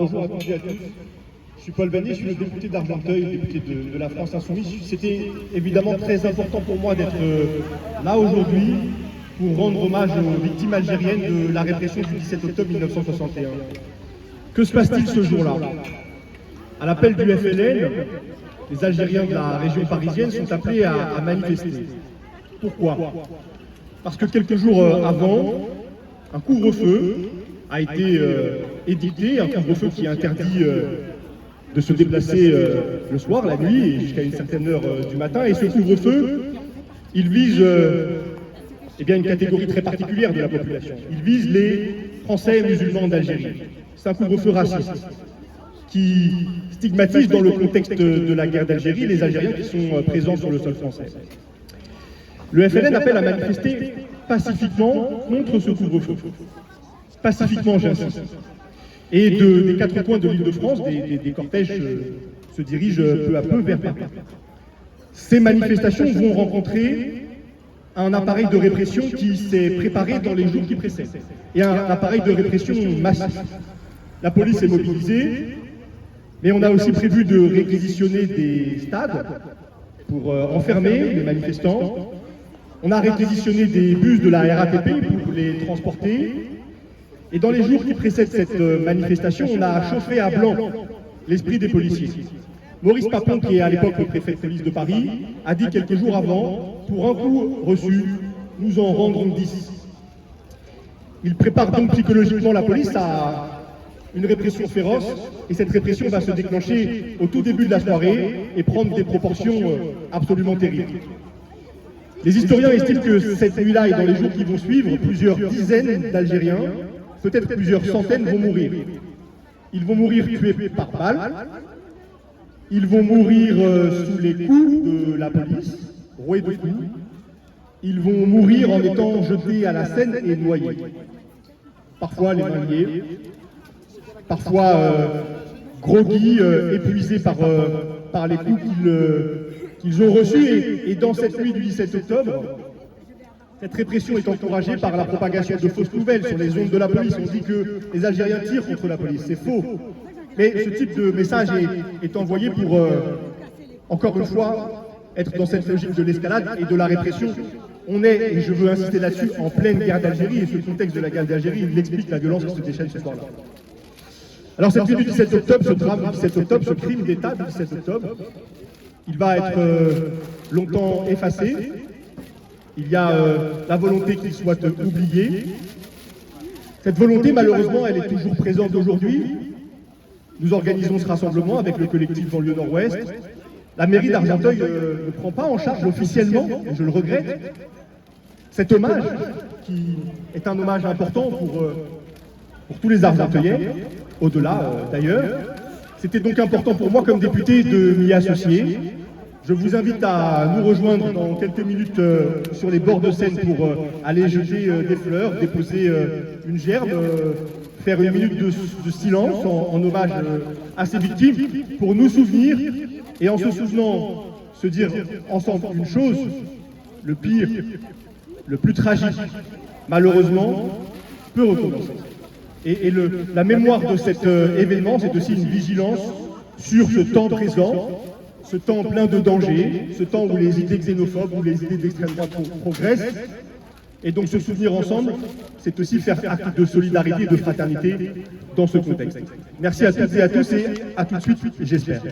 Bonjour à toutes et à tous. Je suis Paul Vannier, je suis le député d'Argenteuil, député de la France Insoumise. C'était évidemment très important pour moi d'être là aujourd'hui pour rendre hommage aux victimes algériennes de la répression du 17 octobre 1961. Que se passe-t-il ce jour-là? À l'appel du FLN, les Algériens de la région parisienne sont appelés à manifester. Pourquoi? Parce que quelques jours avant, un couvre-feu a été édicté, un couvre-feu qui interdit de se déplacer le soir, la nuit, et jusqu'à une certaine heure du matin. Et ce couvre-feu, il vise une catégorie très particulière de la population. Il vise les Français musulmans d'Algérie. C'est un couvre-feu raciste qui stigmatise dans le contexte de la guerre d'Algérie les Algériens qui sont présents sur le sol français. Le FLN appelle à manifester pacifiquement contre ce couvre-feu. Pacifiquement, j'insiste. Et des quatre coins de l'Île-de-France, des cortèges se dirigent peu à peu vers Paris. Ces manifestations vont rencontrer un appareil de répression qui s'est préparé dans les jours qui précèdent. Et un appareil de répression massif. La police est mobilisée, mais on a aussi prévu de réquisitionner des stades pour enfermer les manifestants. On a réquisitionné des bus de la RATP pour les transporter. Et dans les jours qui précèdent cette manifestation, on a chauffé à blanc l'esprit des policiers. Maurice Papon, qui est à l'époque le préfet de police de Paris, a dit quelques jours avant, pour un coup reçu, nous en rendrons 10. Il prépare donc psychologiquement la police à une répression féroce, et cette répression va se déclencher au tout début de la soirée et prendre des proportions absolument terribles. Les historiens estiment que cette nuit-là et dans les jours qui vont suivre, plusieurs dizaines d'Algériens, peut-être plusieurs centaines, vont mourir. Ils vont mourir tués par balle, ils vont mourir sous les coups de la police, roués de coups, ils vont mourir en étant jetés à la Seine et noyés. Parfois les mains liées, parfois groggy, épuisés par les coups qu'ils ont reçus. Et dans cette nuit du 17 octobre, cette répression est encouragée par la propagation de fausses nouvelles sur les ondes de la police. On dit que les Algériens tirent contre la police, c'est faux. Mais ce type de message est envoyé pour, encore une fois, être dans cette logique de l'escalade et de la répression. On est, et je veux insister là-dessus, en pleine guerre d'Algérie, et ce contexte de la guerre d'Algérie, il explique la violence qui se déchaîne ce soir-là. Alors cette nuit du 17 octobre, ce drame du 17 octobre, ce crime d'État du 17 octobre, il va être longtemps effacé. Il y a la volonté qu'il soit oublié. Cette volonté, malheureusement, elle est toujours présente aujourd'hui. Nous organisons ce rassemblement avec le collectif Banlieue Nord-Ouest. La mairie d'Argenteuil ne prend pas en charge officiellement, et je le regrette, cet hommage, qui est un hommage important pour tous les Argenteuillais, au-delà d'ailleurs. C'était donc important pour moi, comme député, de m'y associer. Je vous invite à nous rejoindre dans quelques minutes sur les bords de Seine pour aller jeter des fleurs, déposer une gerbe, faire une minute de silence en hommage à ces victimes, pour nous souvenir, et en se souvenant, se dire ensemble une chose: le pire, le plus tragique, malheureusement, peut recommencer. Et la mémoire de cet événement, c'est aussi une vigilance sur ce temps présent, ce temps plein de dangers, ce temps où les idées xénophobes, où les idées d'extrême droite progressent. Et donc se souvenir ensemble, c'est aussi faire acte de solidarité et de fraternité dans ce contexte. Merci à toutes et à tous, et à tout de suite, j'espère.